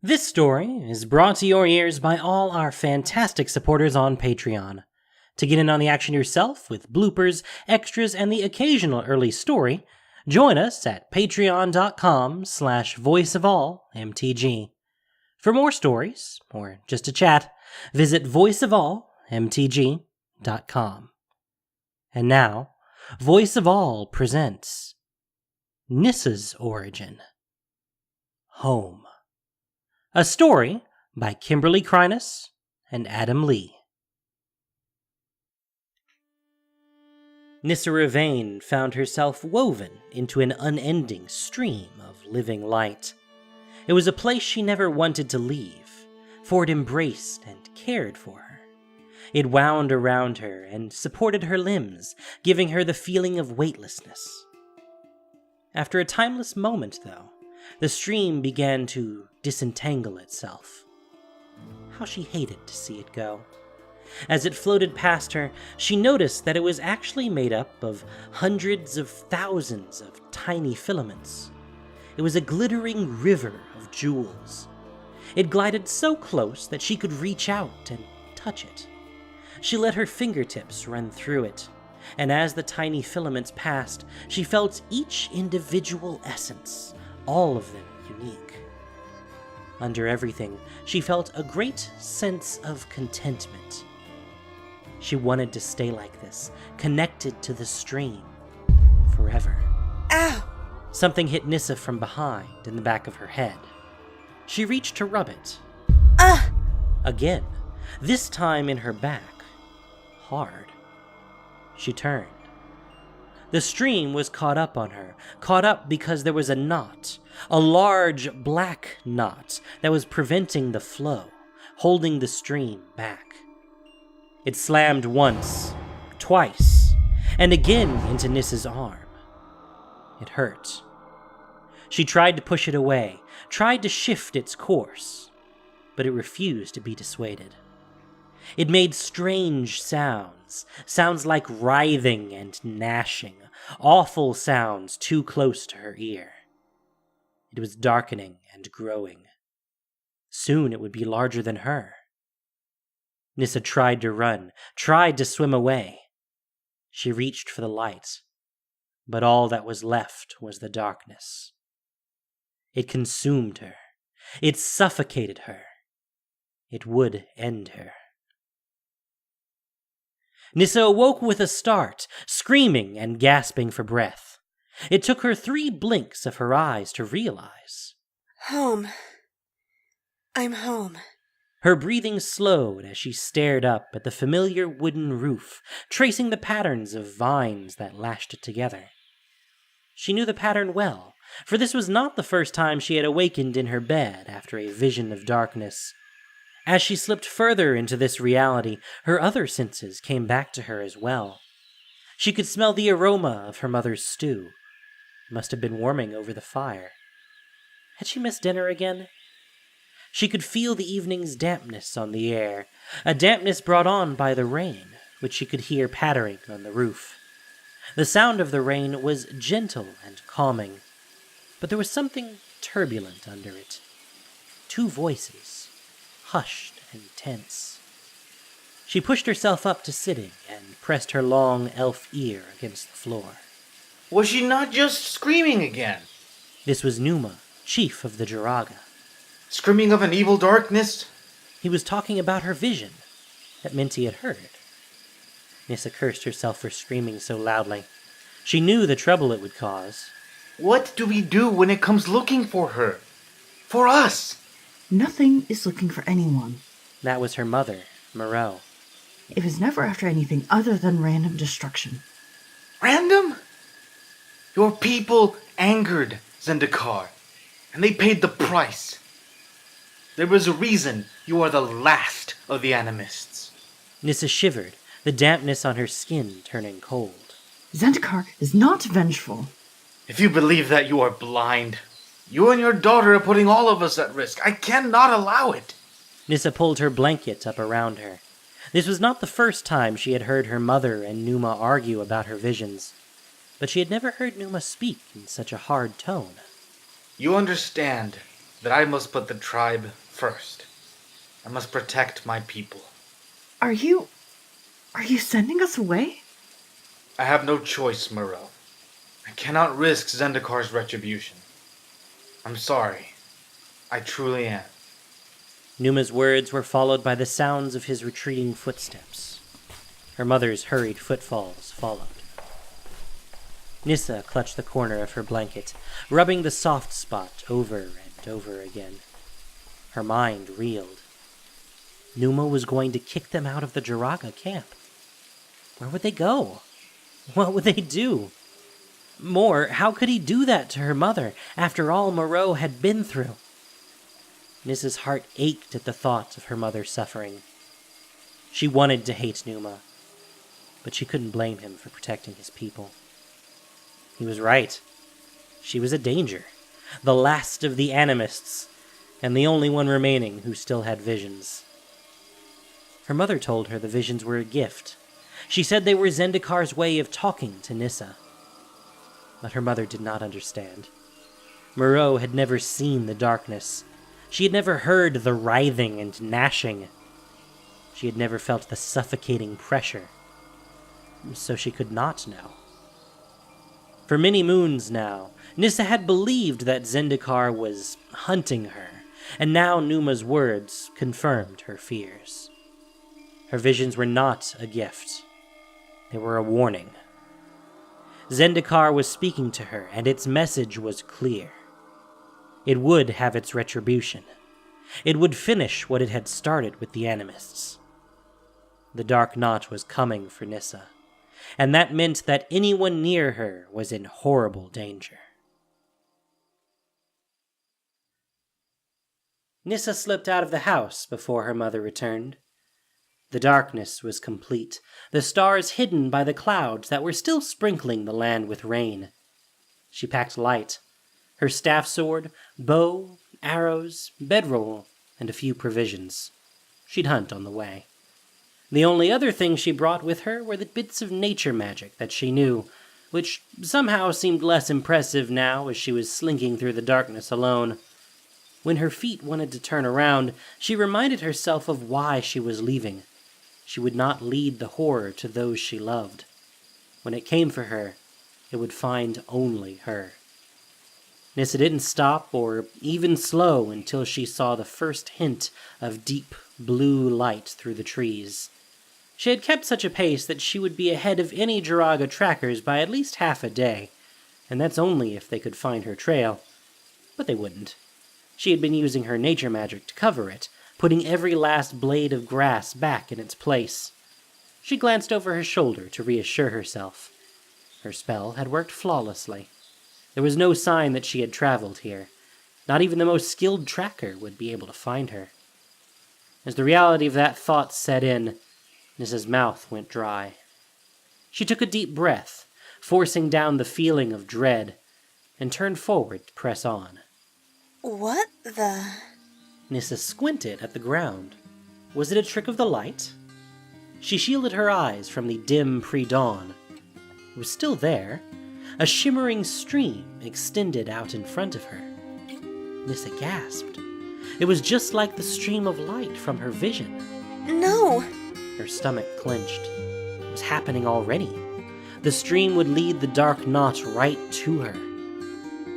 This story is brought to your ears by all our fantastic supporters on Patreon. To get in on the action yourself with bloopers, extras, and the occasional early story, join us at patreon.com/voiceofallmtg. For more stories, or just to chat, visit voiceofallmtg.com. And now, Voice of All presents Nissa's Origin. Home. A story by Kimberly Crinus and Adam Lee. Nissa Ravain found herself woven into an unending stream of living light. It was a place she never wanted to leave, for it embraced and cared for her. It wound around her and supported her limbs, giving her the feeling of weightlessness. After a timeless moment, though, the stream began to disentangle itself. How she hated to see it go. As it floated past her, she noticed that it was actually made up of hundreds of thousands of tiny filaments. It was a glittering river of jewels. It glided so close that she could reach out and touch it. She let her fingertips run through it, and as the tiny filaments passed, she felt each individual essence, all of them unique. Under everything, she felt a great sense of contentment. She wanted to stay like this, connected to the stream, forever. Ow! Something hit Nissa from behind in the back of her head. She reached to rub it. Again, this time in her back. Hard. She turned. The stream was caught up on her, caught up because there was a knot, a large black knot that was preventing the flow, holding the stream back. It slammed once, twice, and again into Nissa's arm. It hurt. She tried to push it away, tried to shift its course, but it refused to be dissuaded. It made strange sounds, sounds like writhing and gnashing, awful sounds too close to her ear. It was darkening and growing. Soon it would be larger than her. Nissa tried to run, tried to swim away. She reached for the light, but all that was left was the darkness. It consumed her. It suffocated her. It would end her. Nissa awoke with a start, screaming and gasping for breath. It took her 3 blinks of her eyes to realize. Home. I'm home. Her breathing slowed as she stared up at the familiar wooden roof, tracing the patterns of vines that lashed it together. She knew the pattern well, for this was not the first time she had awakened in her bed after a vision of darkness. As she slipped further into this reality, her other senses came back to her as well. She could smell the aroma of her mother's stew. It must have been warming over the fire. Had she missed dinner again? She could feel the evening's dampness on the air, a dampness brought on by the rain, which she could hear pattering on the roof. The sound of the rain was gentle and calming, but there was something turbulent under it. 2 voices. Hushed and tense. She pushed herself up to sitting and pressed her long elf ear against the floor. Was she not just screaming again? This was Numa, chief of the Jiraga. Screaming of an evil darkness? He was talking about her vision. That meant he had heard. Nissa cursed herself for screaming so loudly. She knew the trouble it would cause. What do we do when it comes looking for her? For us? Nothing is looking for anyone. That was her mother, Moreau. It was never after anything other than random destruction. Random? Your people angered Zendikar, and they paid the price. There was a reason you are the last of the animists. Nissa shivered, the dampness on her skin turning cold. Zendikar is not vengeful. If you believe that, you are blind. You and your daughter are putting all of us at risk. I cannot allow it. Nissa pulled her blanket up around her. This was not the first time she had heard her mother and Numa argue about her visions, but she had never heard Numa speak in such a hard tone. You understand. that I must put the tribe first. I must protect my people. Are you sending us away? I have no choice, Moreau. I cannot risk Zendikar's retribution. I'm sorry. I truly am. Numa's words were followed by the sounds of his retreating footsteps. Her mother's hurried footfalls followed. Nissa clutched the corner of her blanket, rubbing the soft spot over and over again. Her mind reeled. Numa was going to kick them out of the Jaraga camp. Where would they go? What would they do? More, how could he do that to her mother after all Moreau had been through? Nissa's heart ached at the thought of her mother suffering. She wanted to hate Numa, but she couldn't blame him for protecting his people. He was right. She was a danger, the last of the animists, and the only one remaining who still had visions. Her mother told her the visions were a gift. She said they were Zendikar's way of talking to Nissa. But her mother did not understand. Moreau had never seen the darkness. She had never heard the writhing and gnashing. She had never felt the suffocating pressure. So she could not know. For many moons now, Nissa had believed that Zendikar was hunting her, and now Numa's words confirmed her fears. Her visions were not a gift. They were a warning. Zendikar was speaking to her, and its message was clear. It would have its retribution. It would finish what it had started with the animists. The Dark Knot was coming for Nissa, and that meant that anyone near her was in horrible danger. Nissa slipped out of the house before her mother returned. The darkness was complete, the stars hidden by the clouds that were still sprinkling the land with rain. She packed light, her staff sword, bow, arrows, bedroll, and a few provisions. She'd hunt on the way. The only other thing she brought with her were the bits of nature magic that she knew, which somehow seemed less impressive now as she was slinking through the darkness alone. When her feet wanted to turn around, she reminded herself of why she was leaving. She would not lead the horror to those she loved. When it came for her, it would find only her. Nissa didn't stop or even slow until she saw the first hint of deep blue light through the trees. She had kept such a pace that she would be ahead of any Jaraga trackers by at least half a day, and that's only if they could find her trail. But they wouldn't. She had been using her nature magic to cover it, putting every last blade of grass back in its place. She glanced over her shoulder to reassure herself. Her spell had worked flawlessly. There was no sign that she had traveled here. Not even the most skilled tracker would be able to find her. As the reality of that thought set in, Nissa's mouth went dry. She took a deep breath, forcing down the feeling of dread, and turned forward to press on. What the... Nissa squinted at the ground. Was it a trick of the light? She shielded her eyes from the dim pre-dawn. It was still there. A shimmering stream extended out in front of her. Nissa gasped. It was just like the stream of light from her vision. No! Her stomach clenched. It was happening already. The stream would lead the Dark Knot right to her.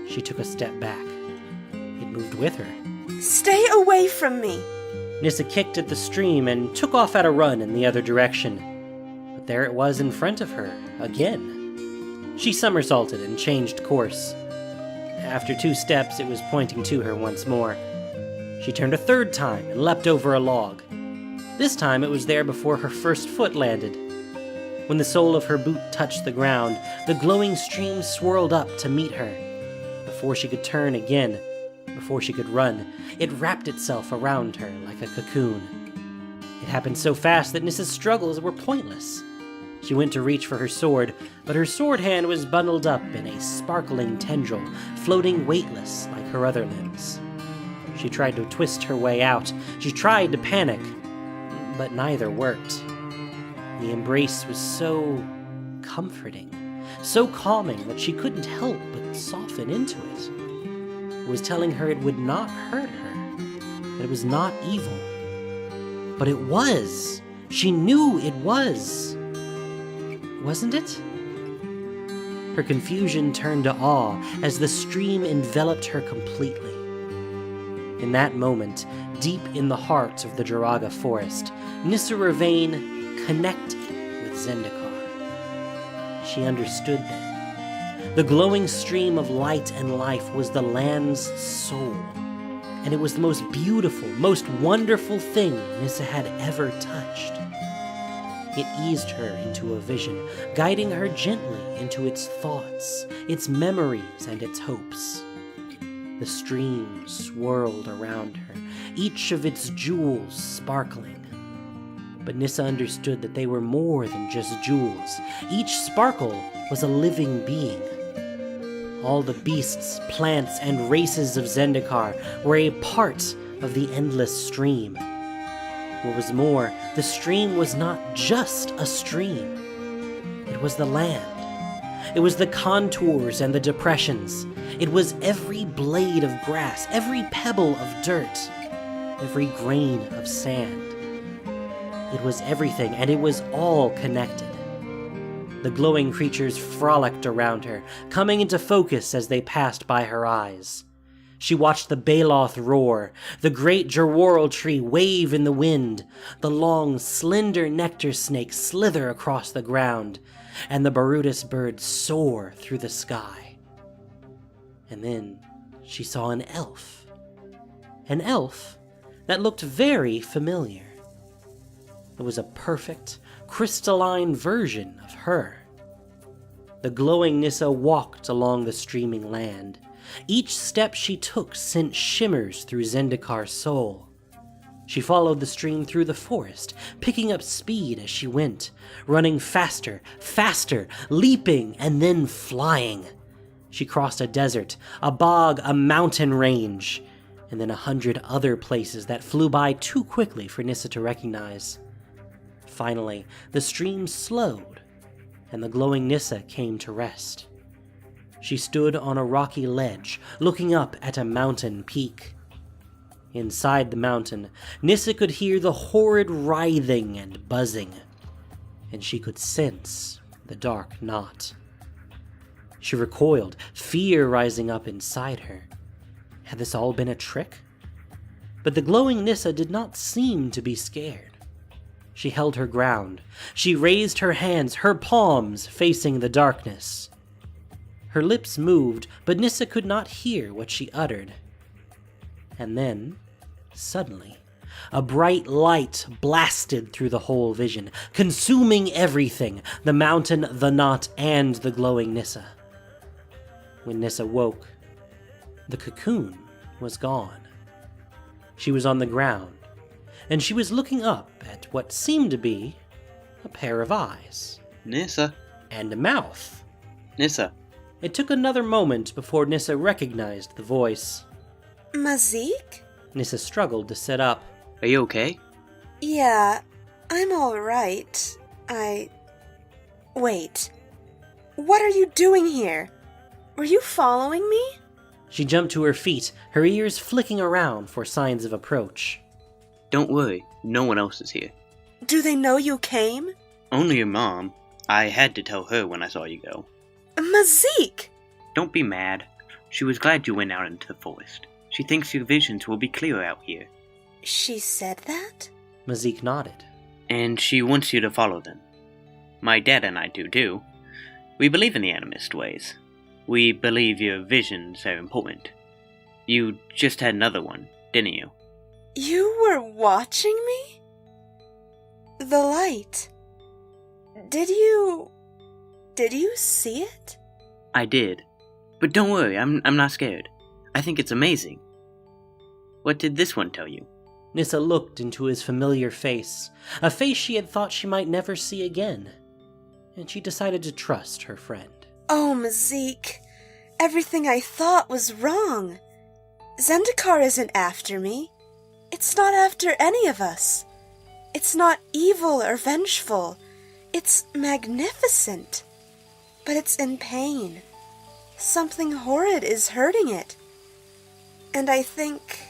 She took a step back. It moved with her. Stay away from me! Nissa kicked at the stream and took off at a run in the other direction. But there it was in front of her, again. She somersaulted and changed course. After 2 steps, it was pointing to her once more. She turned a third time and leapt over a log. This time it was there before her first foot landed. When the sole of her boot touched the ground, the glowing stream swirled up to meet her. Before she could turn again, before she could run, it wrapped itself around her like a cocoon. It happened so fast that Nissa's struggles were pointless. She went to reach for her sword, but her sword hand was bundled up in a sparkling tendril, floating weightless like her other limbs. She tried to twist her way out. She tried to panic, but neither worked. The embrace was so comforting, so calming that she couldn't help but soften into it. It was telling her it would not hurt her, that it was not evil. But it was. She knew it was. Wasn't it? Her confusion turned to awe as the stream enveloped her completely. In that moment, deep in the heart of the Jaraga forest, Nissa connected with Zendikar. She understood then. The glowing stream of light and life was the land's soul, and it was the most beautiful, most wonderful thing Nissa had ever touched. It eased her into a vision, guiding her gently into its thoughts, its memories, and its hopes. The stream swirled around her, each of its jewels sparkling. But Nissa understood that they were more than just jewels. Each sparkle was a living being. All the beasts, plants, and races of Zendikar were a part of the endless stream. What was more, the stream was not just a stream. It was the land. It was the contours and the depressions. It was every blade of grass, every pebble of dirt, every grain of sand. It was everything, and it was all connected. The glowing creatures frolicked around her, coming into focus as they passed by her eyes. She watched the Baloth roar, the great Jerwarl tree wave in the wind, the long, slender nectar snake slither across the ground, and the Barudus bird soar through the sky. And then she saw an elf. An elf that looked very familiar. It was a perfect, crystalline version of her. The glowing Nissa walked along the streaming land. Each step she took sent shimmers through Zendikar's soul. She followed the stream through the forest, picking up speed as she went, running faster, faster, leaping, and then flying. She crossed a desert, a bog, a mountain range, and then 100 other places that flew by too quickly for Nissa to recognize. Finally, the stream slowed, and the glowing Nissa came to rest. She stood on a rocky ledge, looking up at a mountain peak. Inside the mountain, Nissa could hear the horrid writhing and buzzing, and she could sense the dark knot. She recoiled, fear rising up inside her. Had this all been a trick? But the glowing Nissa did not seem to be scared. She held her ground. She raised her hands, her palms facing the darkness. Her lips moved, but Nissa could not hear what she uttered. And then, suddenly, a bright light blasted through the whole vision, consuming everything, the mountain, the knot, and the glowing Nissa. When Nissa woke, the cocoon was gone. She was on the ground, and she was looking up at what seemed to be a pair of eyes. Nissa. And a mouth. Nissa. It took another moment before Nissa recognized the voice. Mazique? Nissa struggled to sit up. Are you okay? Yeah, I'm alright. Wait. What are you doing here? Were you following me? She jumped to her feet, her ears flicking around for signs of approach. Don't worry, no one else is here. Do they know you came? Only your mom. I had to tell her when I saw you go. Mazique! Don't be mad. She was glad you went out into the forest. She thinks your visions will be clearer out here. She said that? Mazique nodded. And she wants you to follow them. My dad and I do too. We believe in the animist ways. We believe your visions are important. You just had another one, didn't you? You were watching me? The light. Did you see it? I did. But don't worry, I'm not scared. I think it's amazing. What did this one tell you? Nissa looked into his familiar face, a face she had thought she might never see again, and she decided to trust her friend. Oh, Mazique, everything I thought was wrong. Zendikar isn't after me. It's not after any of us. It's not evil or vengeful. It's magnificent. But it's in pain. Something horrid is hurting it. And I think...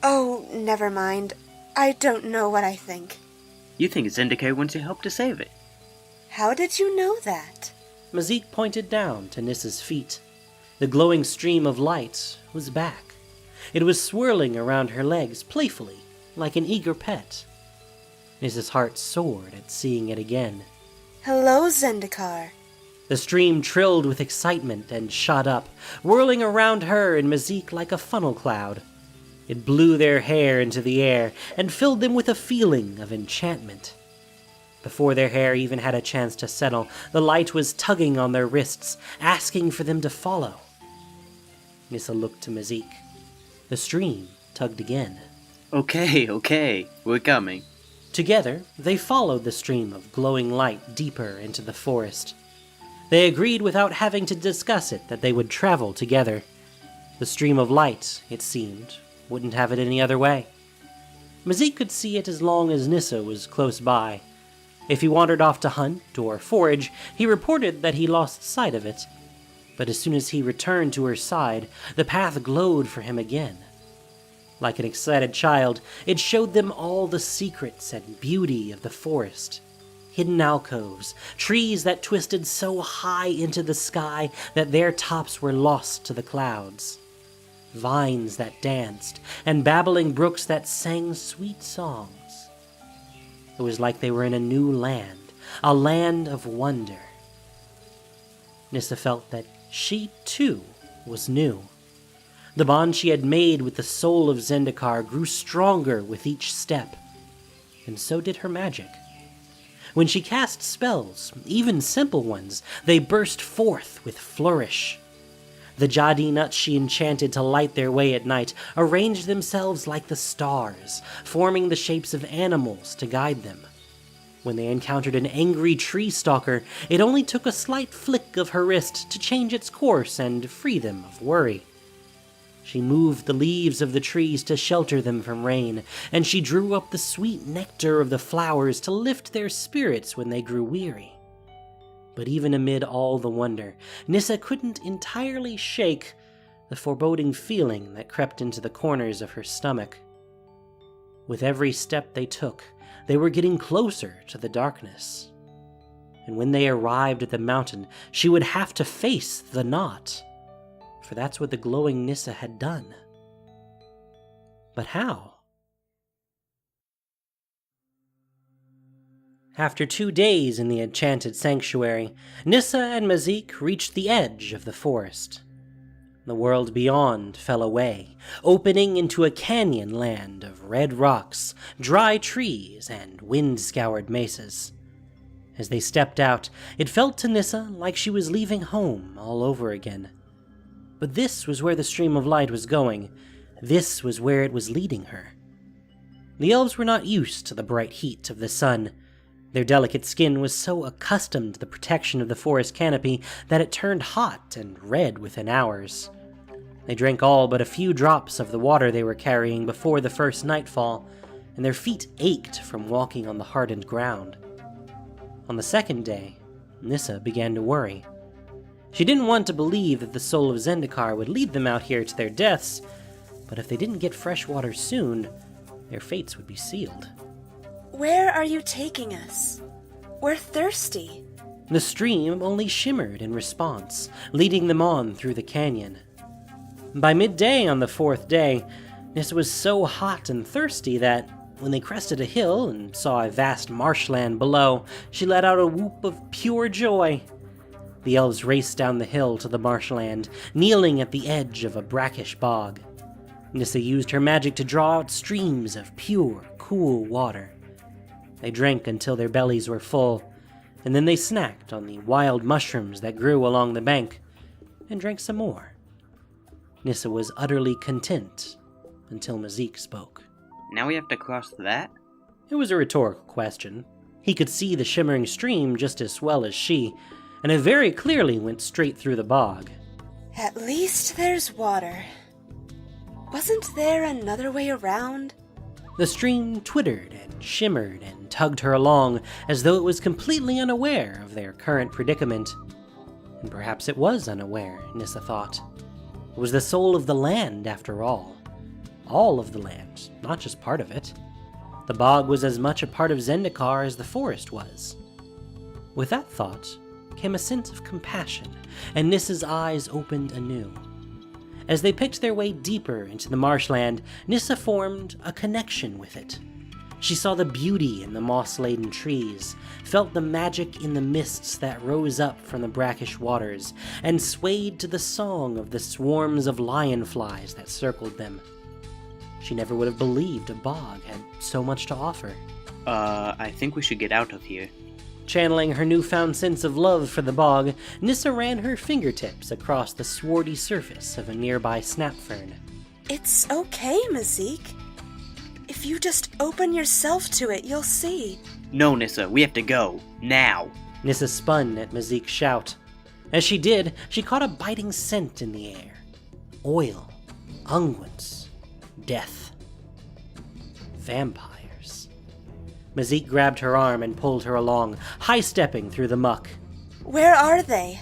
Oh, never mind. I don't know what I think. You think Zendikar wants your help to save it? How did you know that? Mazique pointed down to Nissa's feet. The glowing stream of light was back. It was swirling around her legs playfully, like an eager pet. Nissa's heart soared at seeing it again. Hello, Zendikar. The stream trilled with excitement and shot up, whirling around her and Mazique like a funnel cloud. It blew their hair into the air and filled them with a feeling of enchantment. Before their hair even had a chance to settle, the light was tugging on their wrists, asking for them to follow. Nissa looked to Mazique. The stream tugged again. Okay, we're coming. Together, they followed the stream of glowing light deeper into the forest. They agreed without having to discuss it that they would travel together. The stream of light, it seemed, wouldn't have it any other way. Mazique could see it as long as Nissa was close by. If he wandered off to hunt or forage, he reported that he lost sight of it. But as soon as he returned to her side, the path glowed for him again. Like an excited child, it showed them all the secrets and beauty of the forest. Hidden alcoves, trees that twisted so high into the sky that their tops were lost to the clouds. Vines that danced, and babbling brooks that sang sweet songs. It was like they were in a new land, a land of wonder. Nissa felt that she, too, was new. The bond she had made with the soul of Zendikar grew stronger with each step, and so did her magic. When she cast spells, even simple ones, they burst forth with flourish. The jadi nuts she enchanted to light their way at night arranged themselves like the stars, forming the shapes of animals to guide them. When they encountered an angry tree stalker, it only took a slight flick of her wrist to change its course and free them of worry. She moved the leaves of the trees to shelter them from rain, and she drew up the sweet nectar of the flowers to lift their spirits when they grew weary. But even amid all the wonder, Nissa couldn't entirely shake the foreboding feeling that crept into the corners of her stomach. With every step they took, they were getting closer to the darkness. And when they arrived at the mountain, she would have to face the knot, for that's what the glowing Nissa had done. But how? After 2 days in the enchanted sanctuary, Nissa and Mazique reached the edge of the forest. The world beyond fell away, opening into a canyon land of red rocks, dry trees, and wind-scoured mesas. As they stepped out, it felt to Nissa like she was leaving home all over again. But this was where the stream of light was going. This was where it was leading her. The elves were not used to the bright heat of the sun. Their delicate skin was so accustomed to the protection of the forest canopy that it turned hot and red within hours. They drank all but a few drops of the water they were carrying before the first nightfall, and their feet ached from walking on the hardened ground. On the second day, Nissa began to worry. She didn't want to believe that the soul of Zendikar would lead them out here to their deaths, but if they didn't get fresh water soon, their fates would be sealed. Where are you taking us? We're thirsty. The stream only shimmered in response, leading them on through the canyon. By midday on the 4th day, Nissa was so hot and thirsty that, when they crested a hill and saw a vast marshland below, she let out a whoop of pure joy. The elves raced down the hill to the marshland, kneeling at the edge of a brackish bog. Nissa used her magic to draw out streams of pure, cool water. They drank until their bellies were full, and then they snacked on the wild mushrooms that grew along the bank, and drank some more. Nissa was utterly content until Mazique spoke. Now we have to cross that? It was a rhetorical question. He could see the shimmering stream just as well as she, and it very clearly went straight through the bog. At least there's water. Wasn't there another way around? The stream twittered and shimmered and tugged her along as though it was completely unaware of their current predicament. And perhaps it was unaware, Nissa thought. It was the soul of the land, after all. All of the land, not just part of it. The bog was as much a part of Zendikar as the forest was. With that thought came a sense of compassion, and Nissa's eyes opened anew. As they picked their way deeper into the marshland, Nissa formed a connection with it. She saw the beauty in the moss-laden trees, felt the magic in the mists that rose up from the brackish waters, and swayed to the song of the swarms of lionflies that circled them. She never would have believed a bog had so much to offer. I think we should get out of here. Channeling her newfound sense of love for the bog, Nissa ran her fingertips across the swardy surface of a nearby snapfern. It's okay, Mazique. If you just open yourself to it, you'll see. No, Nissa, we have to go. Now. Nissa spun at Mazique's shout. As she did, she caught a biting scent in the air. Oil, unguents, death. Vampires. Mazique grabbed her arm and pulled her along, high-stepping through the muck. Where are they?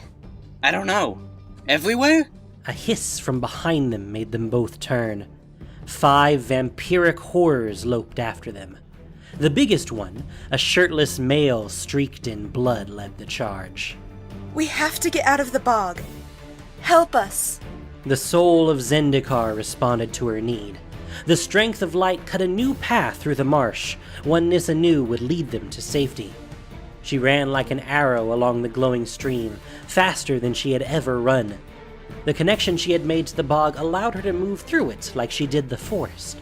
I don't know. Everywhere? A hiss from behind them made them both turn. 5 vampiric horrors loped after them. The biggest one, a shirtless male streaked in blood, led the charge. We have to get out of the bog. Help us. The soul of Zendikar responded to her need. The strength of light cut a new path through the marsh, one Nissa knew would lead them to safety. She ran like an arrow along the glowing stream, faster than she had ever run. The connection she had made to the bog allowed her to move through it like she did the forest.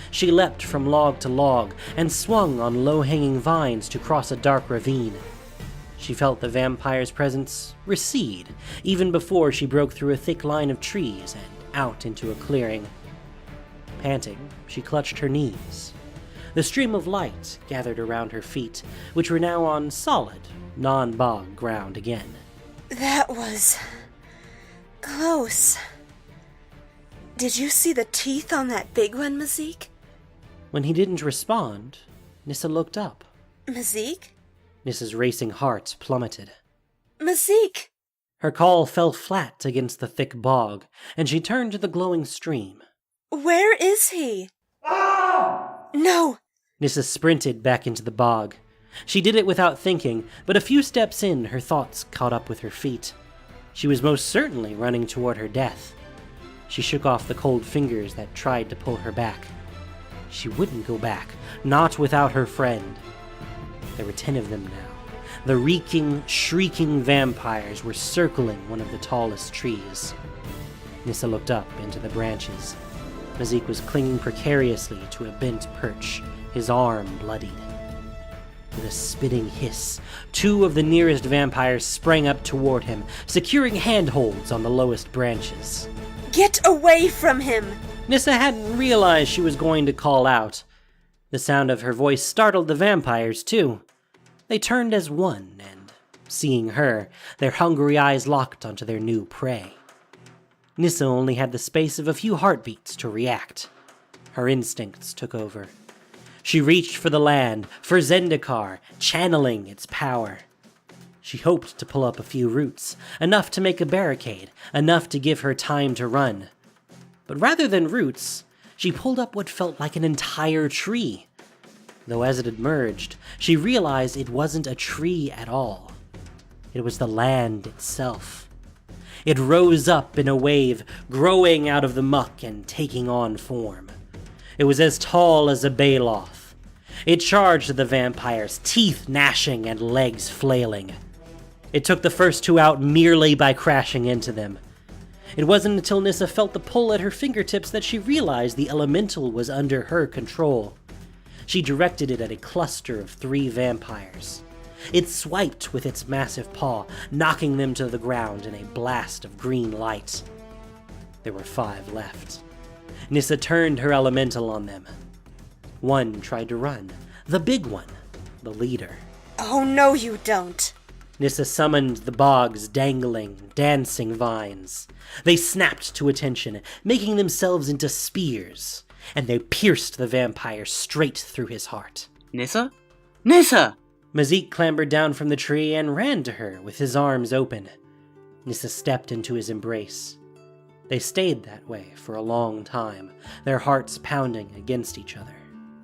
She leapt from log to log and swung on low-hanging vines to cross a dark ravine. She felt the vampire's presence recede, even before she broke through a thick line of trees and out into a clearing. Panting, she clutched her knees. The stream of light gathered around her feet, which were now on solid, non-bog ground again. That was close. Did you see the teeth on that big one, Mazique? When he didn't respond, Nissa looked up. Mazique? Nissa's racing heart plummeted. Mazique! Her call fell flat against the thick bog, and she turned to the glowing stream. Where is he? No! Nissa sprinted back into the bog. She did it without thinking, but a few steps in, her thoughts caught up with her feet. She was most certainly running toward her death. She shook off the cold fingers that tried to pull her back. She wouldn't go back, not without her friend. There were 10 of them now. The reeking, shrieking vampires were circling one of the tallest trees. Nissa looked up into the branches. Mazique was clinging precariously to a bent perch, his arm bloodied. With a spitting hiss, 2 of the nearest vampires sprang up toward him, securing handholds on the lowest branches. Get away from him! Nissa hadn't realized she was going to call out. The sound of her voice startled the vampires, too. They turned as one, and, seeing her, their hungry eyes locked onto their new prey. Nissa only had the space of a few heartbeats to react. Her instincts took over. She reached for the land, for Zendikar, channeling its power. She hoped to pull up a few roots, enough to make a barricade, enough to give her time to run. But rather than roots, she pulled up what felt like an entire tree. Though as it emerged, she realized it wasn't a tree at all. It was the land itself. It rose up in a wave, growing out of the muck and taking on form. It was as tall as a Baloth. It charged the vampires, teeth gnashing and legs flailing. It took the first 2 out merely by crashing into them. It wasn't until Nissa felt the pull at her fingertips that she realized the elemental was under her control. She directed it at a cluster of 3 vampires. It swiped with its massive paw, knocking them to the ground in a blast of green light. There were 5 left. Nissa turned her elemental on them. 1 tried to run. The big one, the leader. Oh, no, you don't. Nissa summoned the bog's dangling, dancing vines. They snapped to attention, making themselves into spears, and they pierced the vampire straight through his heart. Nissa? Nissa! Mazique clambered down from the tree and ran to her with his arms open. Nissa stepped into his embrace. They stayed that way for a long time, their hearts pounding against each other.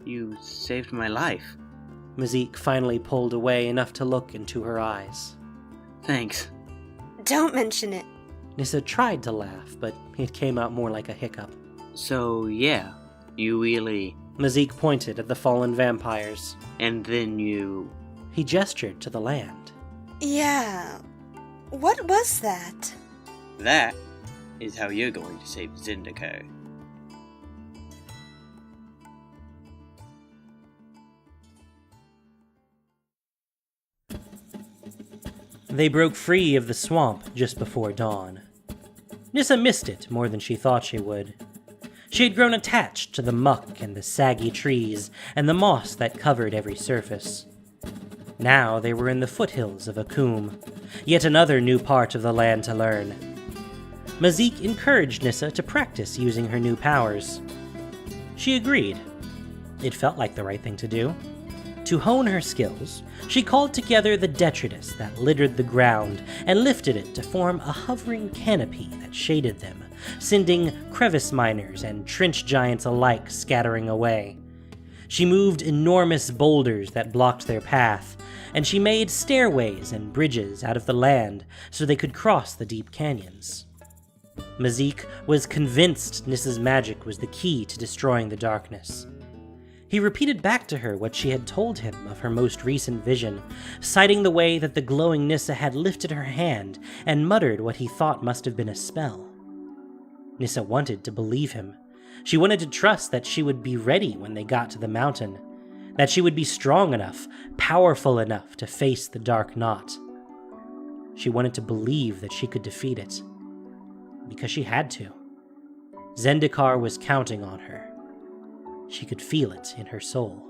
You saved my life. Mazique finally pulled away enough to look into her eyes. Thanks. Don't mention it. Nissa tried to laugh, but it came out more like a hiccup. So, yeah, you really... Mazique pointed at the fallen vampires. And then you... He gestured to the land. Yeah. What was that? That is how you're going to save Zendikar. They broke free of the swamp just before dawn. Nissa missed it more than she thought she would. She had grown attached to the muck and the saggy trees and the moss that covered every surface. Now they were in the foothills of Akum, yet another new part of the land to learn. Mazique encouraged Nissa to practice using her new powers. She agreed. It felt like the right thing to do. To hone her skills, she called together the detritus that littered the ground and lifted it to form a hovering canopy that shaded them, sending crevice miners and trench giants alike scattering away. She moved enormous boulders that blocked their path, and she made stairways and bridges out of the land so they could cross the deep canyons. Mazique was convinced Nissa's magic was the key to destroying the darkness. He repeated back to her what she had told him of her most recent vision, citing the way that the glowing Nissa had lifted her hand and muttered what he thought must have been a spell. Nissa wanted to believe him. She wanted to trust that she would be ready when they got to the mountain, that she would be strong enough, powerful enough to face the Dark Knot. She wanted to believe that she could defeat it, because she had to. Zendikar was counting on her. She could feel it in her soul.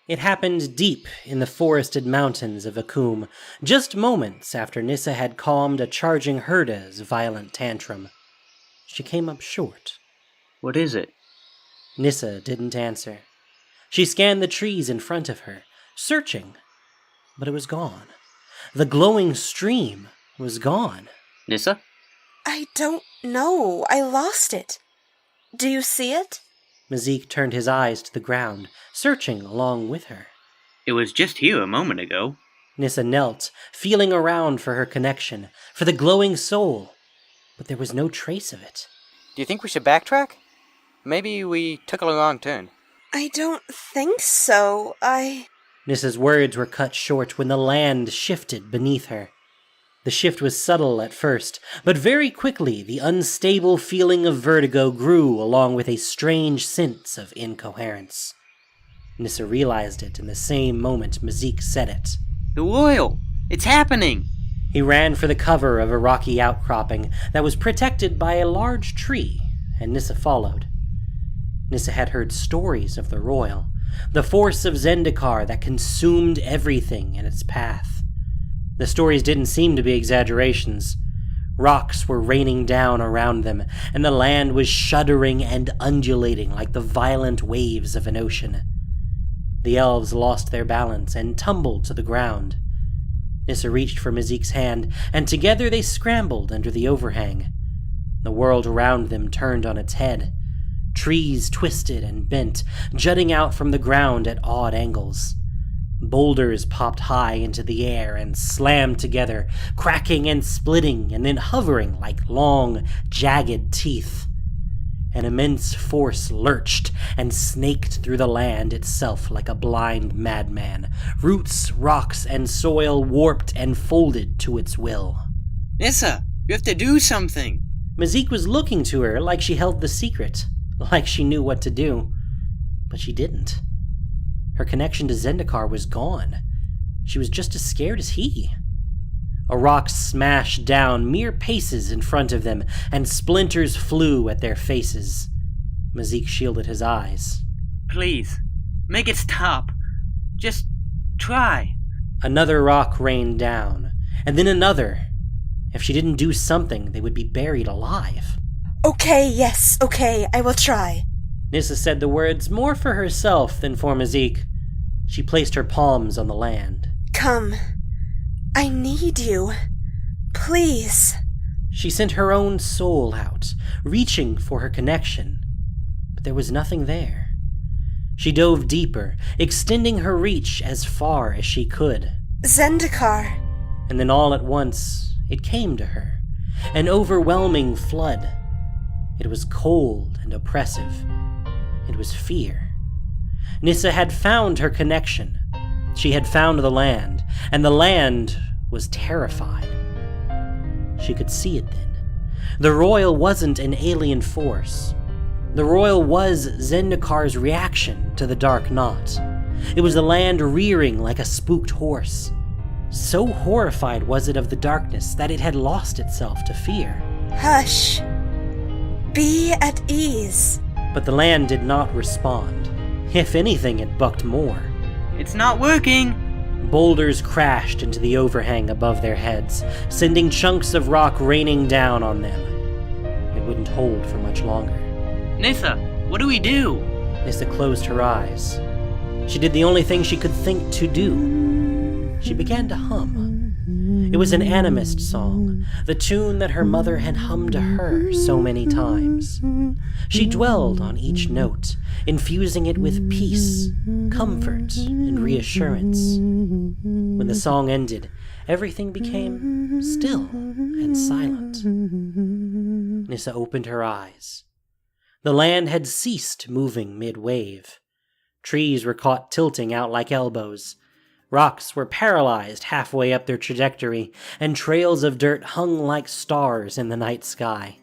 It happened deep in the forested mountains of Akum, just moments after Nissa had calmed a charging Herda's violent tantrum. She came up short. What is it? Nissa didn't answer. She scanned the trees in front of her, searching, but it was gone. The glowing stream was gone. Nissa? I don't know. I lost it. Do you see it? Mazique turned his eyes to the ground, searching along with her. It was just here a moment ago. Nissa knelt, feeling around for her connection, for the glowing soul, but there was no trace of it. Do you think we should backtrack? Maybe we took a wrong turn. I don't think so. Nissa's words were cut short when the land shifted beneath her. The shift was subtle at first, but very quickly the unstable feeling of vertigo grew along with a strange sense of incoherence. Nissa realized it in the same moment Mazique said it. The royal! It's happening! He ran for the cover of a rocky outcropping that was protected by a large tree, and Nissa followed. Nissa had heard stories of the royal, the force of Zendikar that consumed everything in its path. The stories didn't seem to be exaggerations. Rocks were raining down around them, and the land was shuddering and undulating like the violent waves of an ocean. The elves lost their balance and tumbled to the ground. Nissa reached for Mazique's hand, and together they scrambled under the overhang. The world around them turned on its head. Trees twisted and bent, jutting out from the ground at odd angles. Boulders popped high into the air and slammed together, cracking and splitting and then hovering like long, jagged teeth. An immense force lurched and snaked through the land itself like a blind madman. Roots, rocks, and soil warped and folded to its will. Nissa, you have to do something! Mazique was looking to her like she held the secret, like she knew what to do. But she didn't. Her connection to Zendikar was gone. She was just as scared as he. A rock smashed down mere paces in front of them, and splinters flew at their faces. Mazique shielded his eyes. Please, make it stop. Just try. Another rock rained down, and then another. If she didn't do something, they would be buried alive. Okay, yes, okay, I will try. Nissa said the words more for herself than for Mazique. She placed her palms on the land. Come. I need you. Please. She sent her own soul out, reaching for her connection, but there was nothing there. She dove deeper, extending her reach as far as she could. Zendikar. And then all at once, it came to her, an overwhelming flood. It was cold and oppressive. It was fear. Nissa had found her connection. She had found the land, and the land was terrified. She could see it then. The Royal wasn't an alien force. The Royal was Zendikar's reaction to the Dark Knot. It was the land rearing like a spooked horse. So horrified was it of the darkness that it had lost itself to fear. Hush. Be at ease. But the land did not respond. If anything, it bucked more. It's not working! Boulders crashed into the overhang above their heads, sending chunks of rock raining down on them. It wouldn't hold for much longer. Nissa, what do we do? Nissa closed her eyes. She did the only thing she could think to do. She began to hum. It was an animist song, the tune that her mother had hummed to her so many times. She dwelled on each note, infusing it with peace, comfort, and reassurance. When the song ended, everything became still and silent. Nissa opened her eyes. The land had ceased moving mid-wave. Trees were caught tilting out like elbows. Rocks were paralyzed halfway up their trajectory, and trails of dirt hung like stars in the night sky.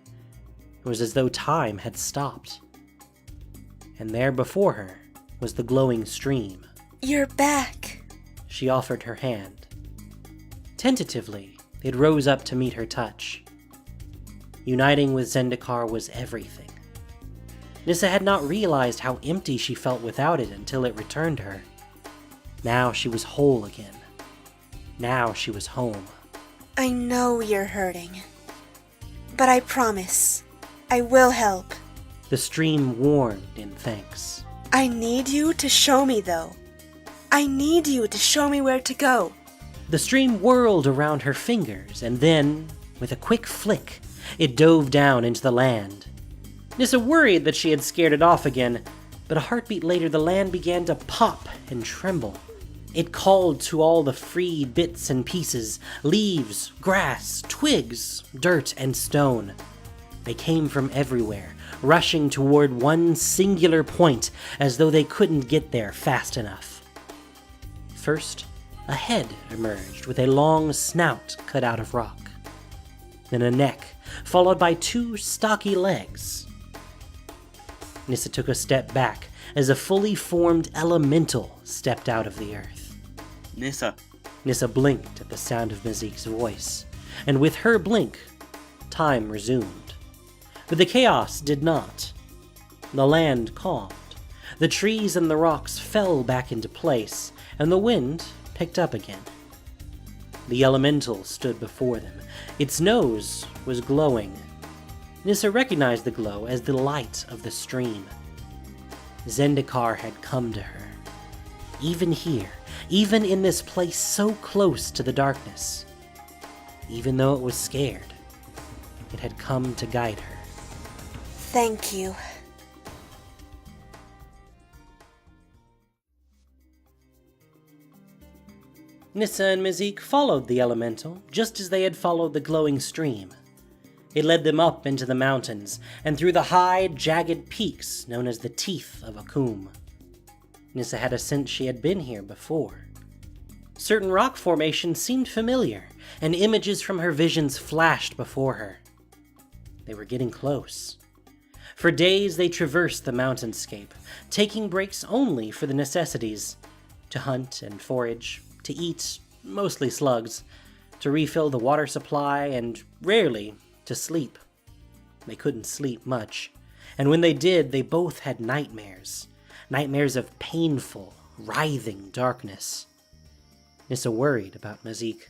It was as though time had stopped. And there before her was the glowing stream. You're back. She offered her hand. Tentatively, it rose up to meet her touch. Uniting with Zendikar was everything. Nissa had not realized how empty she felt without it until it returned her. Now she was whole again. Now she was home. I know you're hurting. But I promise, I will help. The stream warned in thanks. I need you to show me, though. I need you to show me where to go. The stream whirled around her fingers, and then, with a quick flick, it dove down into the land. Nissa worried that she had scared it off again, but a heartbeat later the land began to pop and tremble. It called to all the free bits and pieces, leaves, grass, twigs, dirt, and stone. They came from everywhere, rushing toward one singular point as though they couldn't get there fast enough. First, a head emerged with a long snout cut out of rock. Then a neck, followed by two stocky legs. Nissa took a step back as a fully formed elemental stepped out of the earth. Nissa. Nissa blinked at the sound of Mazique's voice, and with her blink, time resumed. But the chaos did not. The land calmed. The trees and the rocks fell back into place, and the wind picked up again. The elemental stood before them. Its nose was glowing. Nissa recognized the glow as the light of the stream. Zendikar had come to her. Even here, even in this place so close to the darkness, even though it was scared, it had come to guide her. Thank you. Nissa and Mazique followed the elemental, just as they had followed the glowing stream. It led them up into the mountains, and through the high, jagged peaks known as the Teeth of Akum. Nissa had a sense she had been here before. Certain rock formations seemed familiar, and images from her visions flashed before her. They were getting close. For days they traversed the mountainscape, taking breaks only for the necessities, to hunt and forage, to eat, mostly slugs, to refill the water supply, and rarely to sleep. They couldn't sleep much, and when they did, they both had nightmares. Nightmares of painful, writhing darkness. Nissa worried about Mazique.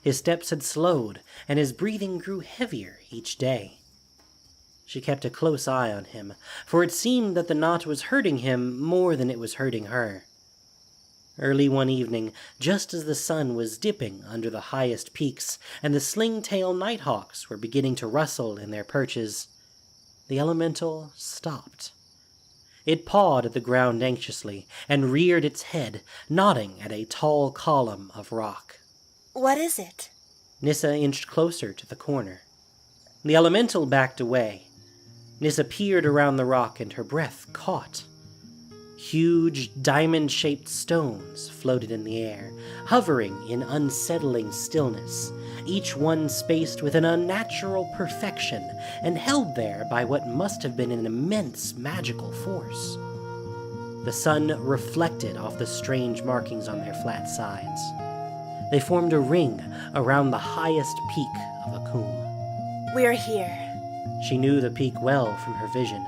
His steps had slowed, and his breathing grew heavier each day. She kept a close eye on him, for it seemed that the knot was hurting him more than it was hurting her. Early one evening, just as the sun was dipping under the highest peaks and the sling-tail nighthawks were beginning to rustle in their perches, the elemental stopped. It pawed at the ground anxiously and reared its head, nodding at a tall column of rock. What is it? Nissa inched closer to the corner. The elemental backed away. Nissa peered around the rock and her breath caught. Huge, diamond-shaped stones floated in the air, hovering in unsettling stillness, each one spaced with an unnatural perfection and held there by what must have been an immense magical force. The sun reflected off the strange markings on their flat sides. They formed a ring around the highest peak of Akum. We're here. She knew the peak well from her vision.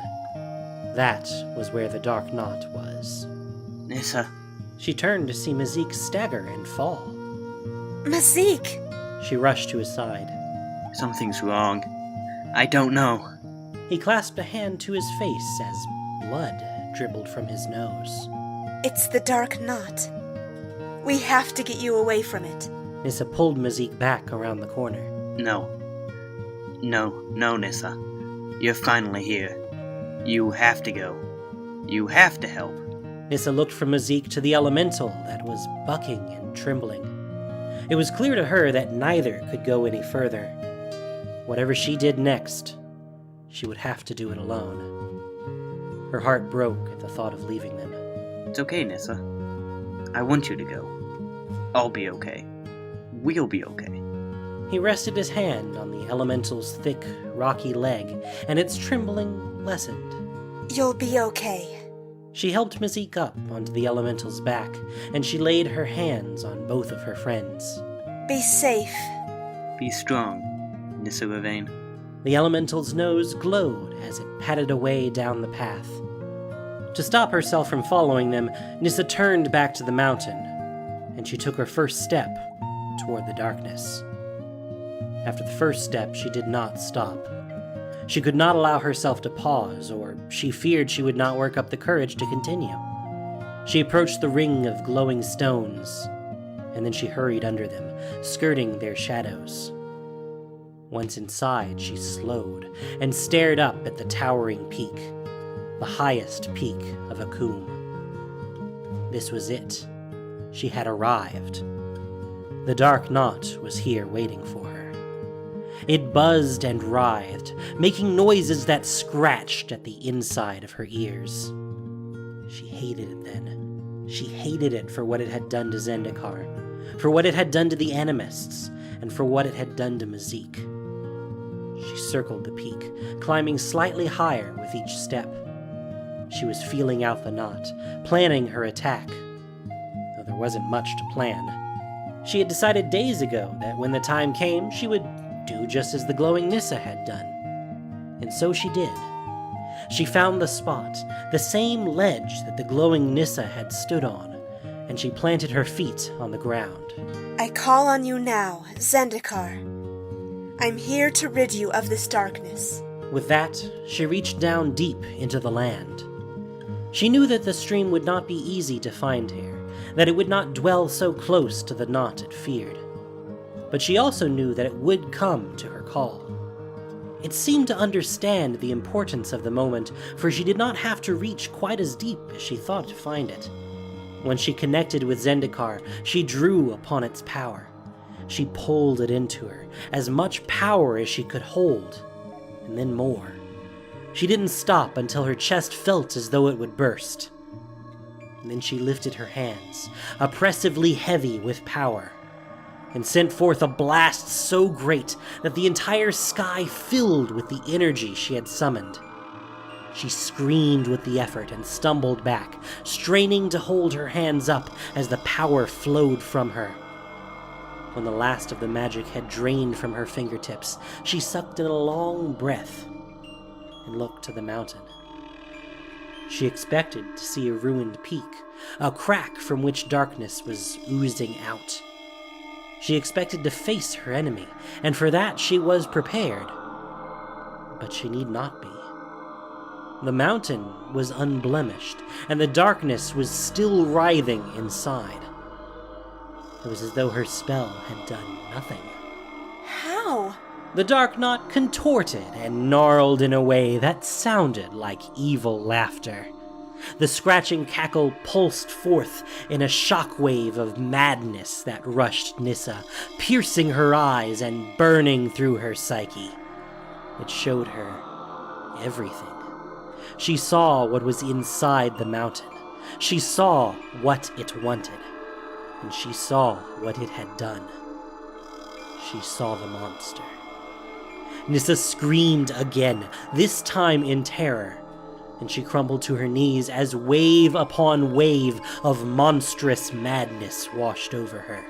That was where the dark knot was. Nissa. She turned to see Mazique stagger and fall. Mazique! She rushed to his side. Something's wrong. I don't know. He clasped a hand to his face as blood dribbled from his nose. It's the dark knot. We have to get you away from it. Nissa pulled Mazique back around the corner. No, Nissa. You're finally here. You have to go. You have to help. Nissa looked from Mazique to the elemental that was bucking and trembling. It was clear to her that neither could go any further. Whatever she did next, she would have to do it alone. Her heart broke at the thought of leaving them. It's okay, Nissa. I want you to go. I'll be okay. We'll be okay. He rested his hand on the elemental's thick, rocky leg, and its trembling lessened. You'll be okay. She helped Mazique up onto the elemental's back, and she laid her hands on both of her friends. Be safe. Be strong, Nissa Ravain. The elemental's nose glowed as it padded away down the path. To stop herself from following them, Nissa turned back to the mountain, and she took her first step toward the darkness. After the first step, she did not stop. She could not allow herself to pause, or she feared she would not work up the courage to continue. She approached the ring of glowing stones, and then she hurried under them, skirting their shadows. Once inside, she slowed and stared up at the towering peak, the highest peak of Akum. This was it. She had arrived. The dark knot was here waiting for her. It buzzed and writhed, making noises that scratched at the inside of her ears. She hated it then. She hated it for what it had done to Zendikar, for what it had done to the Animists, and for what it had done to Mazique. She circled the peak, climbing slightly higher with each step. She was feeling out the knot, planning her attack, though there wasn't much to plan. She had decided days ago that when the time came, she would do just as the glowing Nissa had done. And so she did. She found the spot, the same ledge that the glowing Nissa had stood on, and she planted her feet on the ground. I call on you now, Zendikar. I'm here to rid you of this darkness. With that, she reached down deep into the land. She knew that the stream would not be easy to find here, that it would not dwell so close to the knot it feared. But she also knew that it would come to her call. It seemed to understand the importance of the moment, for she did not have to reach quite as deep as she thought to find it. When she connected with Zendikar, she drew upon its power. She pulled it into her, as much power as she could hold, and then more. She didn't stop until her chest felt as though it would burst. And then she lifted her hands, oppressively heavy with power, and sent forth a blast so great that the entire sky filled with the energy she had summoned. She screamed with the effort and stumbled back, straining to hold her hands up as the power flowed from her. When the last of the magic had drained from her fingertips, she sucked in a long breath and looked to the mountain. She expected to see a ruined peak, a crack from which darkness was oozing out. She expected to face her enemy, and for that she was prepared. But she need not be. The mountain was unblemished, and the darkness was still writhing inside. It was as though her spell had done nothing. How? The dark knot contorted and gnarled in a way that sounded like evil laughter. The scratching cackle pulsed forth in a shockwave of madness that rushed Nissa, piercing her eyes and burning through her psyche. It showed her everything. She saw what was inside the mountain. She saw what it wanted. And she saw what it had done. She saw the monster. Nissa screamed again, this time in terror, and she crumpled to her knees as wave upon wave of monstrous madness washed over her.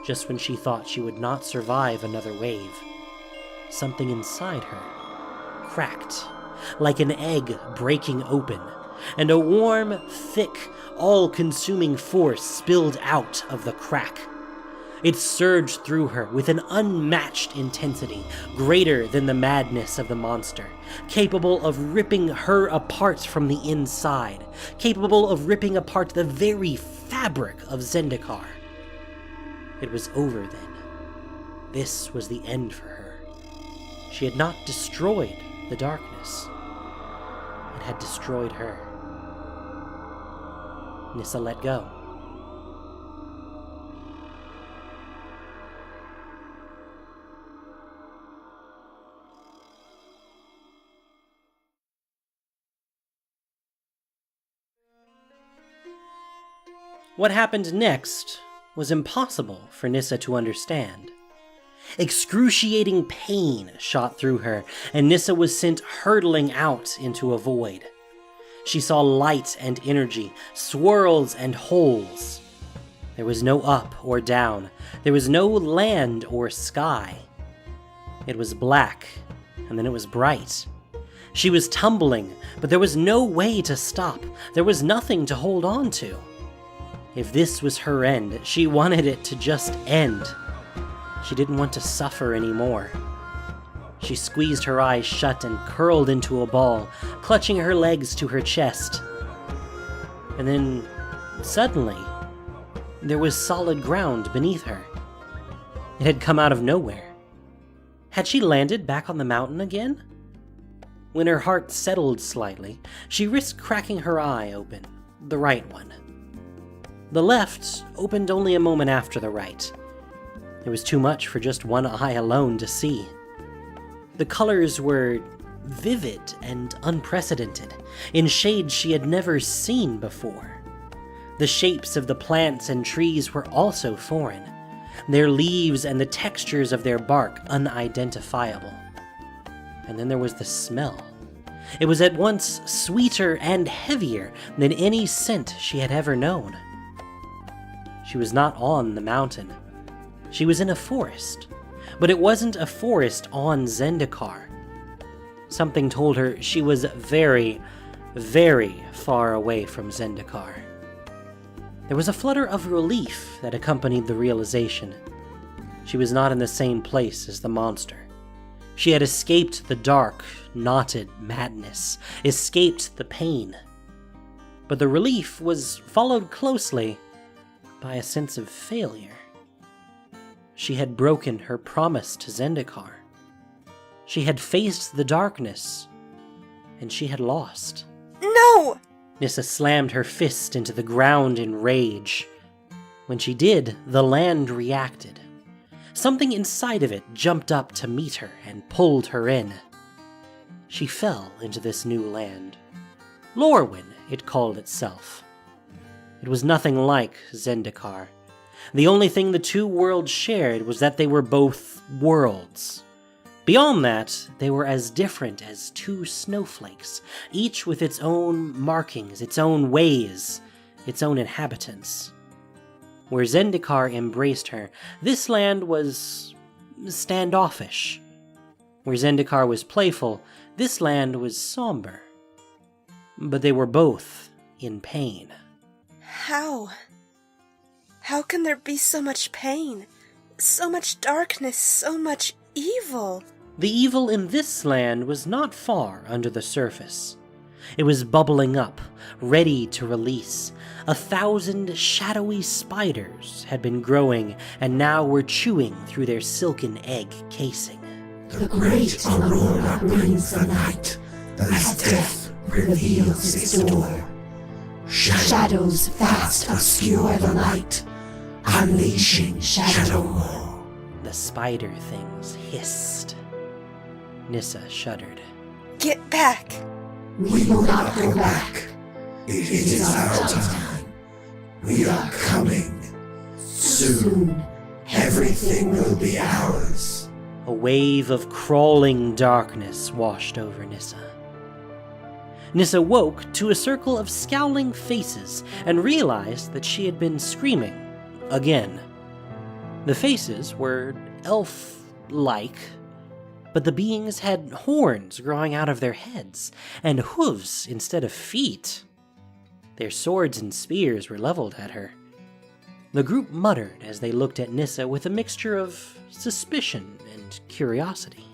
Just when she thought she would not survive another wave, something inside her cracked, like an egg breaking open, and a warm, thick, all-consuming force spilled out of the crack. It surged through her with an unmatched intensity, greater than the madness of the monster, capable of ripping her apart from the inside, capable of ripping apart the very fabric of Zendikar. It was over then. This was the end for her. She had not destroyed the darkness. It had destroyed her. Nissa let go. What happened next was impossible for Nissa to understand. Excruciating pain shot through her, and Nissa was sent hurtling out into a void. She saw light and energy, swirls and holes. There was no up or down. There was no land or sky. It was black, and then it was bright. She was tumbling, but there was no way to stop. There was nothing to hold on to. If this was her end, she wanted it to just end. She didn't want to suffer anymore. She squeezed her eyes shut and curled into a ball, clutching her legs to her chest. And then, suddenly, there was solid ground beneath her. It had come out of nowhere. Had she landed back on the mountain again? When her heart settled slightly, she risked cracking her eye open, the right one. The left opened only a moment after the right. There was too much for just one eye alone to see. The colors were vivid and unprecedented, in shades she had never seen before. The shapes of the plants and trees were also foreign, their leaves and the textures of their bark unidentifiable. And then there was the smell. It was at once sweeter and heavier than any scent she had ever known. She was not on the mountain. She was in a forest. But it wasn't a forest on Zendikar. Something told her she was very, very far away from Zendikar. There was a flutter of relief that accompanied the realization. She was not in the same place as the monster. She had escaped the dark, knotted madness, escaped the pain. But the relief was followed closely by a sense of failure. She had broken her promise to Zendikar. She had faced the darkness, and she had lost. No! Nissa slammed her fist into the ground in rage. When she did, the land reacted. Something inside of it jumped up to meet her and pulled her in. She fell into this new land. Lorwyn, it called itself. It was nothing like Zendikar. The only thing the two worlds shared was that they were both worlds. Beyond that, they were as different as two snowflakes, each with its own markings, its own ways, its own inhabitants. Where Zendikar embraced her, this land was standoffish. Where Zendikar was playful, this land was somber. But they were both in pain. How? How can there be so much pain, so much darkness, so much evil? The evil in this land was not far under the surface. It was bubbling up, ready to release. 1,000 shadowy spiders had been growing and now were chewing through their silken egg casing. The great aurora brings the night, as death reveals its door. Shadows fast obscure the light, unleashing shadow more. The spider things hissed. Nissa shuddered. Get back! We will not go back. It is our time. We are coming. Soon, everything will be ours. A wave of crawling darkness washed over Nissa. Nissa woke to a circle of scowling faces and realized that she had been screaming again. The faces were elf-like, but the beings had horns growing out of their heads and hooves instead of feet. Their swords and spears were leveled at her. The group muttered as they looked at Nissa with a mixture of suspicion and curiosity.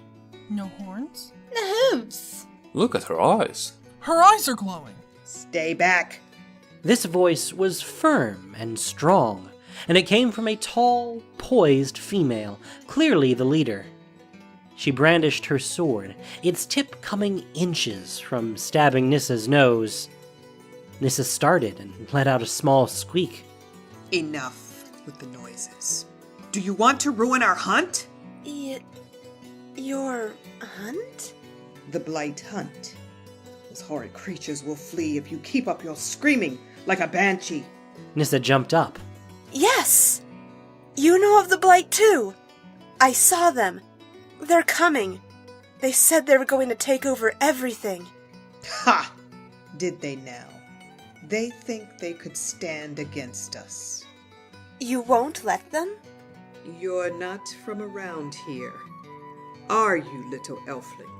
No horns? The hooves. Look at her eyes. Her eyes are glowing. Stay back. This voice was firm and strong, and it came from a tall, poised female, clearly the leader. She brandished her sword, its tip coming inches from stabbing Nissa's nose. Nissa started and let out a small squeak. Enough with the noises. Do you want to ruin our hunt? Your hunt? The Blight hunt. Those horrid creatures will flee if you keep up your screaming like a banshee. Nissa jumped up. Yes! You know of the Blight too! I saw them. They're coming. They said they were going to take over everything. Ha! Did they now? They think they could stand against us. You won't let them? You're not from around here, are you, little elfling?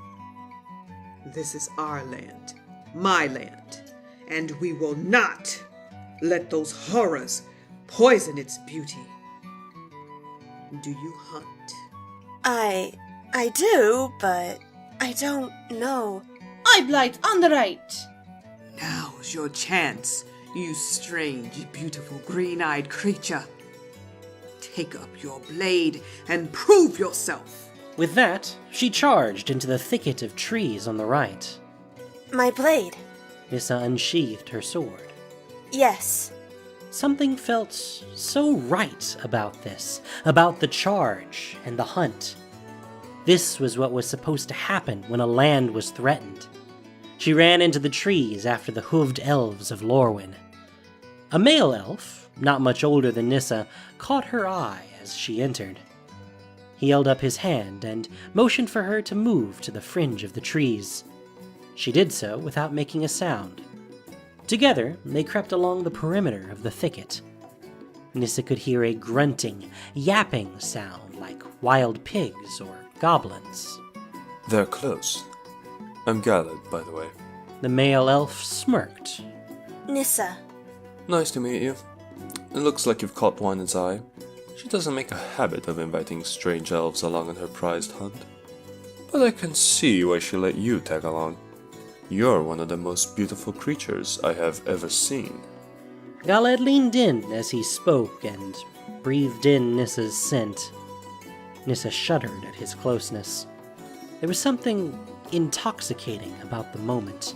This is our land, my land, and we will not let those horrors poison its beauty. Do you hunt? I do, but I don't know. I blight on the right. Now's your chance, you strange, beautiful, green-eyed creature. Take up your blade and prove yourself. With that, she charged into the thicket of trees on the right. My blade. Nissa unsheathed her sword. Yes. Something felt so right about this, about the charge and the hunt. This was what was supposed to happen when a land was threatened. She ran into the trees after the hooved elves of Lorwyn. A male elf, not much older than Nissa, caught her eye as she entered. He held up his hand and motioned for her to move to the fringe of the trees. She did so without making a sound. Together, they crept along the perimeter of the thicket. Nissa could hear a grunting, yapping sound like wild pigs or goblins. They're close. I'm Galad, by the way. The male elf smirked. Nissa. Nice to meet you. It looks like you've caught Dwynen's eye. She doesn't make a habit of inviting strange elves along on her prized hunt. But I can see why she let you tag along. You're one of the most beautiful creatures I have ever seen. Galad leaned in as he spoke and breathed in Nissa's scent. Nissa shuddered at his closeness. There was something intoxicating about the moment.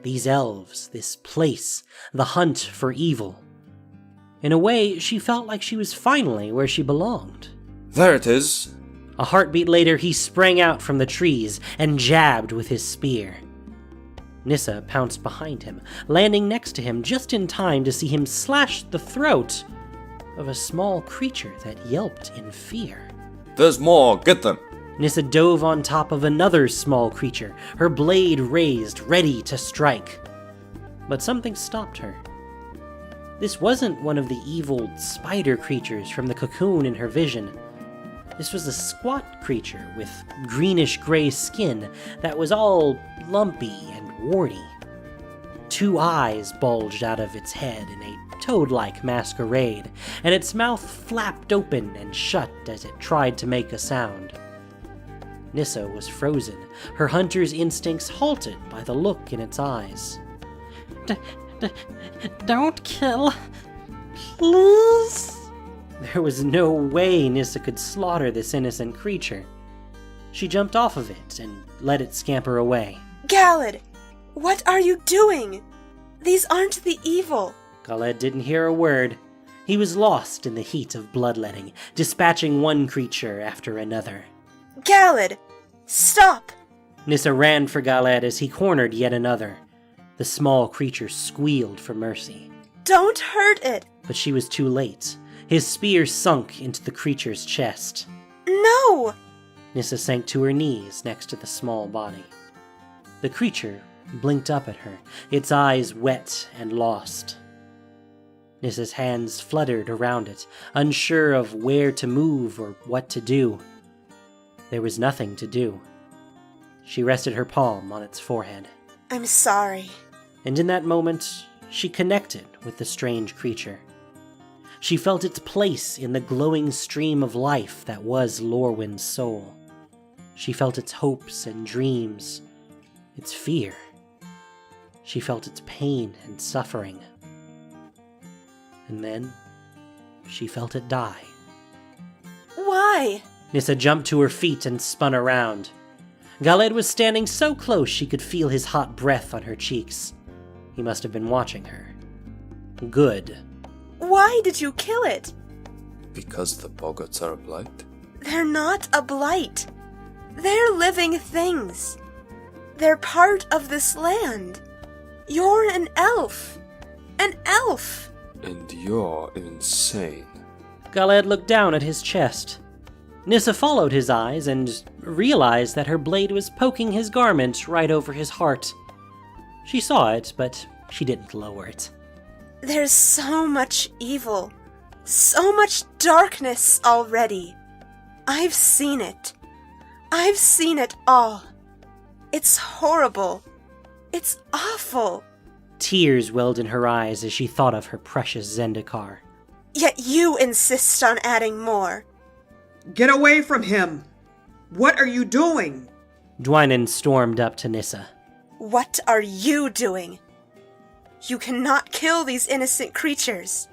These elves, this place, the hunt for evil. In a way, she felt like she was finally where she belonged. There it is! A heartbeat later, he sprang out from the trees and jabbed with his spear. Nissa pounced behind him, landing next to him just in time to see him slash the throat of a small creature that yelped in fear. There's more! Get them! Nissa dove on top of another small creature, her blade raised, ready to strike. But something stopped her. This wasn't one of the evil spider creatures from the cocoon in her vision. This was a squat creature with greenish-gray skin that was all lumpy and warty. 2 eyes bulged out of its head in a toad-like masquerade, and its mouth flapped open and shut as it tried to make a sound. Nissa was frozen, her hunter's instincts halted by the look in its eyes. Don't kill. Please? There was no way Nissa could slaughter this innocent creature. She jumped off of it and let it scamper away. Galad, what are you doing? These aren't the evil. Galad didn't hear a word. He was lost in the heat of bloodletting, dispatching one creature after another. Galad, stop! Nissa ran for Galad as he cornered yet another. The small creature squealed for mercy. Don't hurt it! But she was too late. His spear sunk into the creature's chest. No! Nissa sank to her knees next to the small body. The creature blinked up at her, its eyes wet and lost. Nissa's hands fluttered around it, unsure of where to move or what to do. There was nothing to do. She rested her palm on its forehead. I'm sorry. And in that moment, she connected with the strange creature. She felt its place in the glowing stream of life that was Lorwyn's soul. She felt its hopes and dreams, its fear. She felt its pain and suffering. And then, she felt it die. Why? Nissa jumped to her feet and spun around. Galad was standing so close she could feel his hot breath on her cheeks. He must have been watching her. Good. Why did you kill it? Because the Boggarts are a blight? They're not a blight. They're living things. They're part of this land. You're an elf. An elf. And you're insane. Galad looked down at his chest. Nissa followed his eyes and realized that her blade was poking his garment right over his heart. She saw it, but she didn't lower it. There's so much evil, so much darkness already. I've seen it. I've seen it all. It's horrible. It's awful. Tears welled in her eyes as she thought of her precious Zendikar. Yet you insist on adding more. Get away from him! What are you doing? Dwynen stormed up to Nissa. What are you doing? You cannot kill these innocent creatures.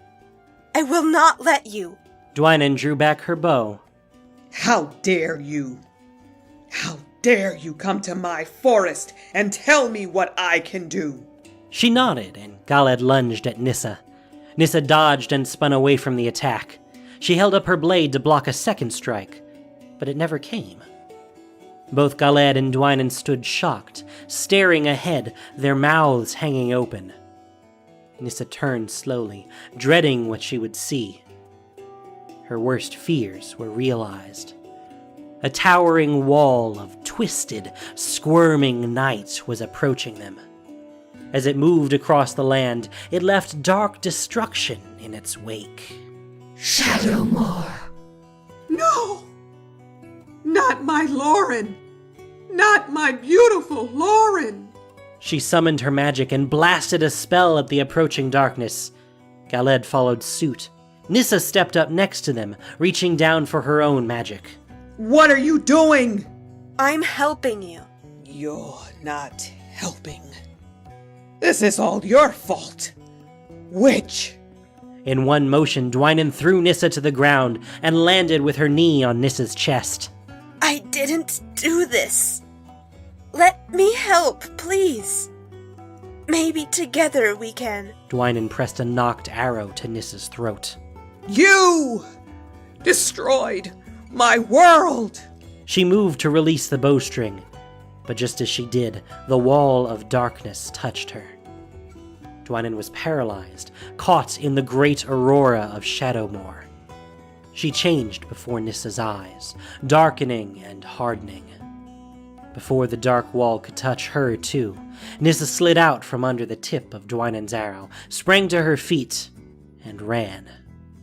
I will not let you. Dwynen drew back her bow. How dare you? How dare you come to my forest and tell me what I can do? She nodded, and Galad lunged at Nissa. Nissa dodged and spun away from the attack. She held up her blade to block a second strike, but it never came. Both Galad and Dwynen stood shocked, staring ahead, their mouths hanging open. Nissa turned slowly, dreading what she would see. Her worst fears were realized. A towering wall of twisted, squirming night was approaching them. As it moved across the land, it left dark destruction in its wake. Shadowmoor! No! Not my Lorwyn! Not my beautiful Lorwyn! She summoned her magic and blasted a spell at the approaching darkness. Galad followed suit. Nissa stepped up next to them, reaching down for her own magic. What are you doing? I'm helping you. You're not helping. This is all your fault. Witch! In one motion, Dwynen threw Nissa to the ground and landed with her knee on Nissa's chest. I didn't do this. Let me help, please. Maybe together we can. Dwynen pressed a knocked arrow to Nissa's throat. You destroyed my world! She moved to release the bowstring, but just as she did, the wall of darkness touched her. Dwynen was paralyzed, caught in the great aurora of Shadowmoor. She changed before Nissa's eyes, darkening and hardening. Before the dark wall could touch her, too, Nissa slid out from under the tip of Dwynen's arrow, sprang to her feet, and ran.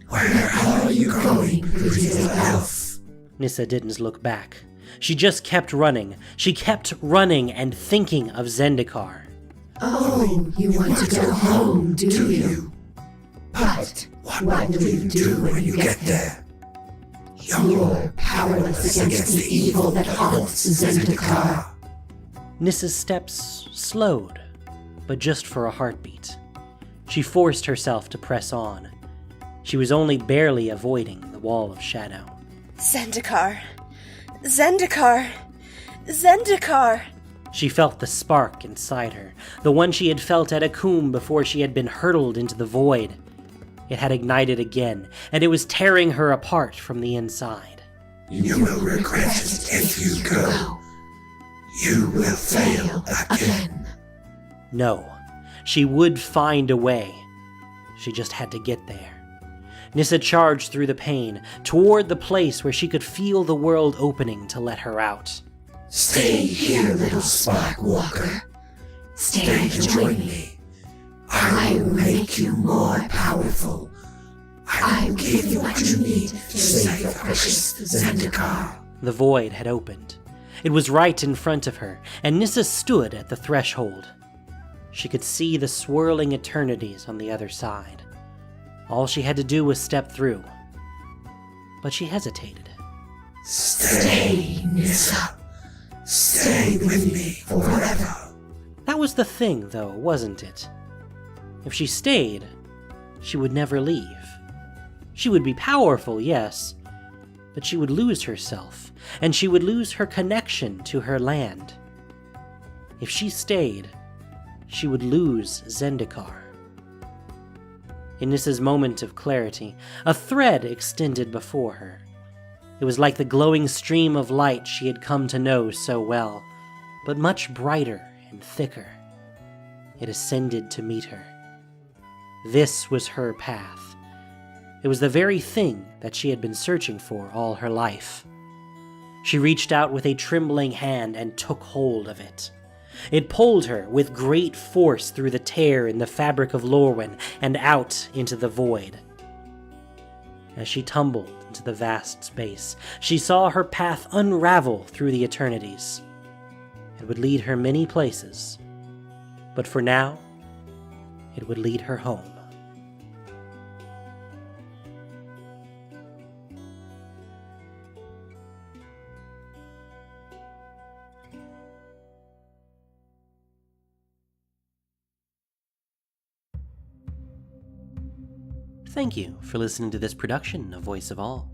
Where are you going, pretty little elf? Nissa didn't look back. She just kept running. She kept running and thinking of Zendikar. Oh, you want to go home, do you? But what will you do when you get there? You're powerless against the evil that haunts Zendikar. Nissa's steps slowed, but just for a heartbeat. She forced herself to press on. She was only barely avoiding the wall of shadow. Zendikar! Zendikar! Zendikar! She felt the spark inside her, the one she had felt at Akum before she had been hurtled into the void. It had ignited again, and it was tearing her apart from the inside. You will regret it if you go. You will fail again. No, she would find a way. She just had to get there. Nissa charged through the pain, toward the place where she could feel the world opening to let her out. Stay here, little spark walker. Stay and join me. I will make you more powerful. I will give you what you need to save the precious Zendikar. The void had opened. It was right in front of her, and Nissa stood at the threshold. She could see the swirling eternities on the other side. All she had to do was step through. But she hesitated. Stay, Nissa. Stay with me forever. That was the thing, though, wasn't it? If she stayed, she would never leave. She would be powerful, yes, but she would lose herself, and she would lose her connection to her land. If she stayed, she would lose Zendikar. In Nissa's moment of clarity, a thread extended before her. It was like the glowing stream of light she had come to know so well, but much brighter and thicker. It ascended to meet her. This was her path. It was the very thing that she had been searching for all her life. She reached out with a trembling hand and took hold of it. It pulled her with great force through the tear in the fabric of Lorwyn and out into the void. As she tumbled into the vast space, she saw her path unravel through the eternities. It would lead her many places, but for now, it would lead her home. Thank you for listening to this production of Voice of All.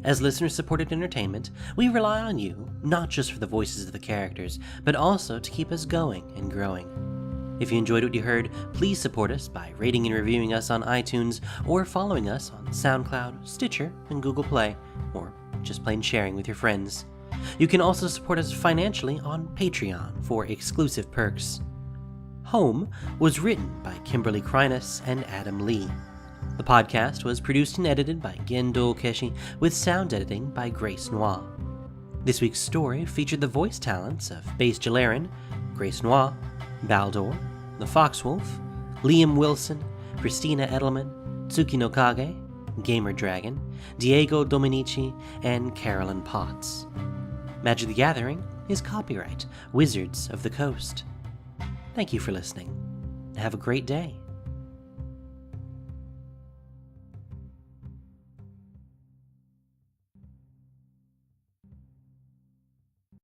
As listener-supported entertainment, we rely on you, not just for the voices of the characters, but also to keep us going and growing. If you enjoyed what you heard, please support us by rating and reviewing us on iTunes, or following us on SoundCloud, Stitcher, and Google Play, or just plain sharing with your friends. You can also support us financially on Patreon for exclusive perks. Home was written by Kimberly Krynas and Adam Lee. The podcast was produced and edited by Gendul Keshi, with sound editing by Grace Noir. This week's story featured the voice talents of Bass Jalarin, Grace Noir, Baldor, the Foxwolf, Liam Wilson, Christina Edelman, Tsuki no Kage, Gamer Dragon, Diego Dominici, and Carolyn Potts. Magic the Gathering is copyright Wizards of the Coast. Thank you for listening. Have a great day.